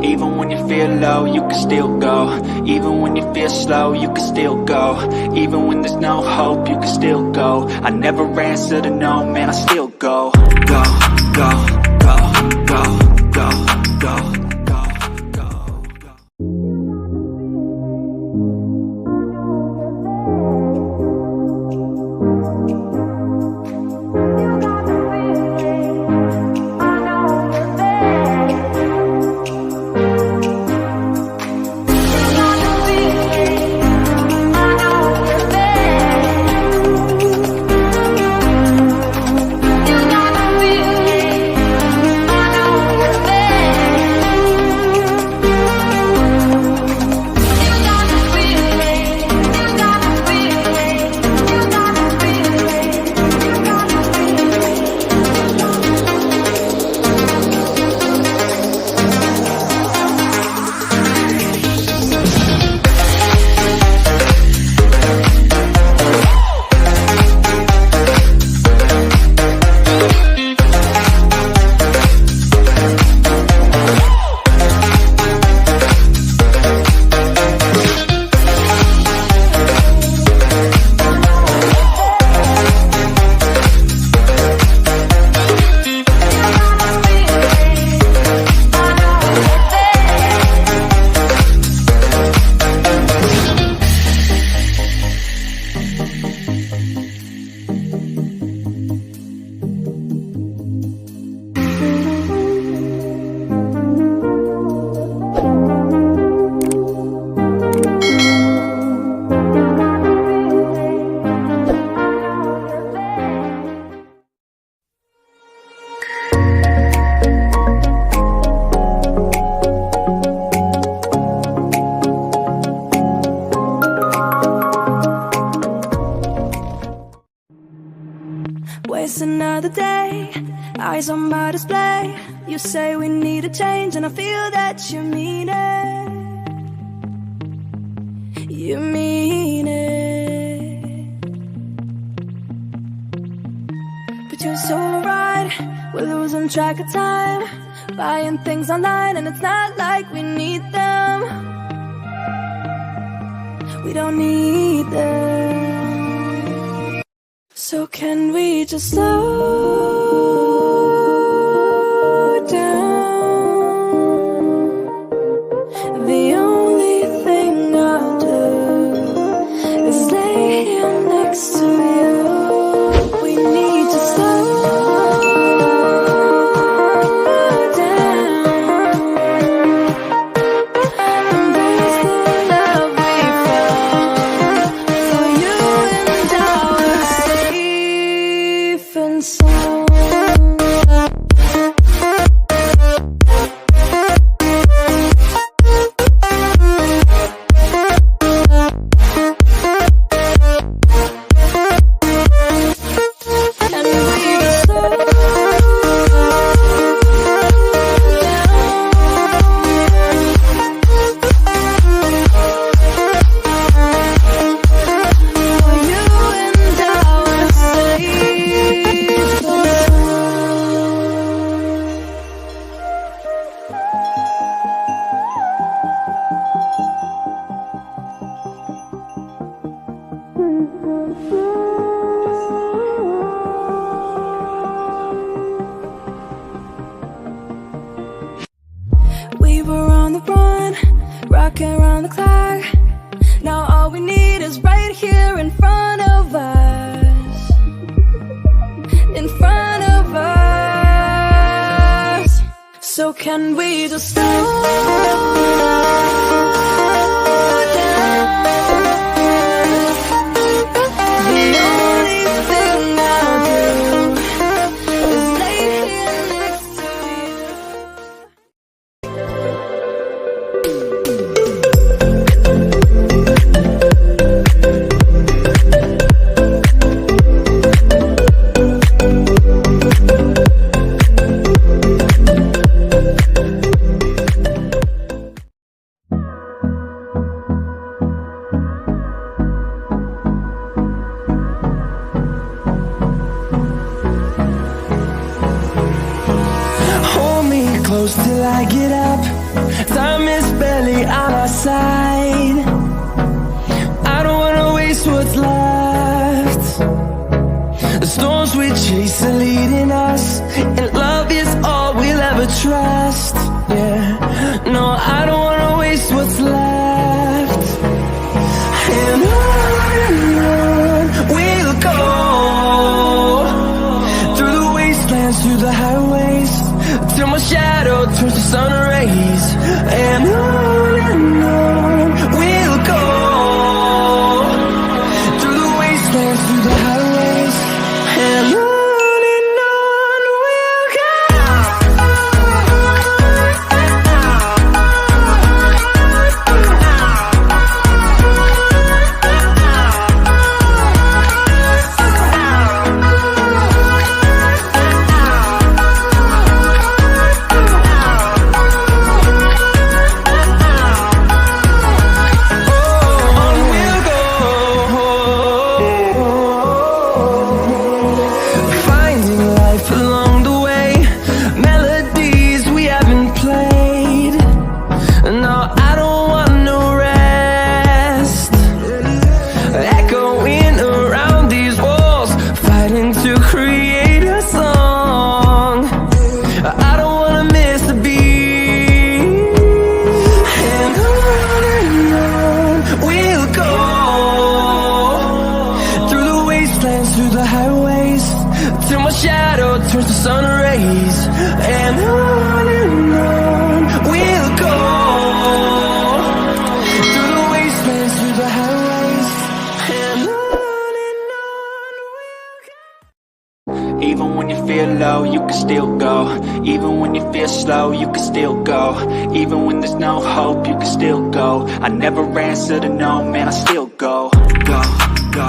Even when you feel low, you can still go. Even when you feel slow, you can still go. Even when there's no hope, you can still go. I never answer to no, man, I still go. Go, go, go, go, go, go, go, go, go. Waste another day, eyes on my display. You say we need a change and I feel that you mean it. You mean it. But you're so right, we're losing track of time, buying things online and it's not like we need them. We don't need them. So can we just slow down? The only thing I'll do is lay here next to you. We need to slow down. Embrace the love we found. For you and I are safe and sound. We were on the run, rocking around the clock. Now all we need is right here in front of us. In front of us. So can we just slow down? The only thing I'll do is lay here next to you. inside. I don't wanna waste what's left. The storms we chase are leading us, and love is all we'll ever trust. Yeah, no, I don't wanna waste what's left. And on we'll go, through the wastelands, through the highways, till my shadow turns to sun rays. And on we'll go, through the wastelands, through the highways, and on we'll go. Through the highways, till my shadow turns to sun rays. And on we'll go, through the wastelands, through the highways, and on we'll go. Even when you feel low, you can still go. Even when you feel slow, you can still go. Even when there's no hope, you can still go. I never answer to no, man, I still go. Go, go.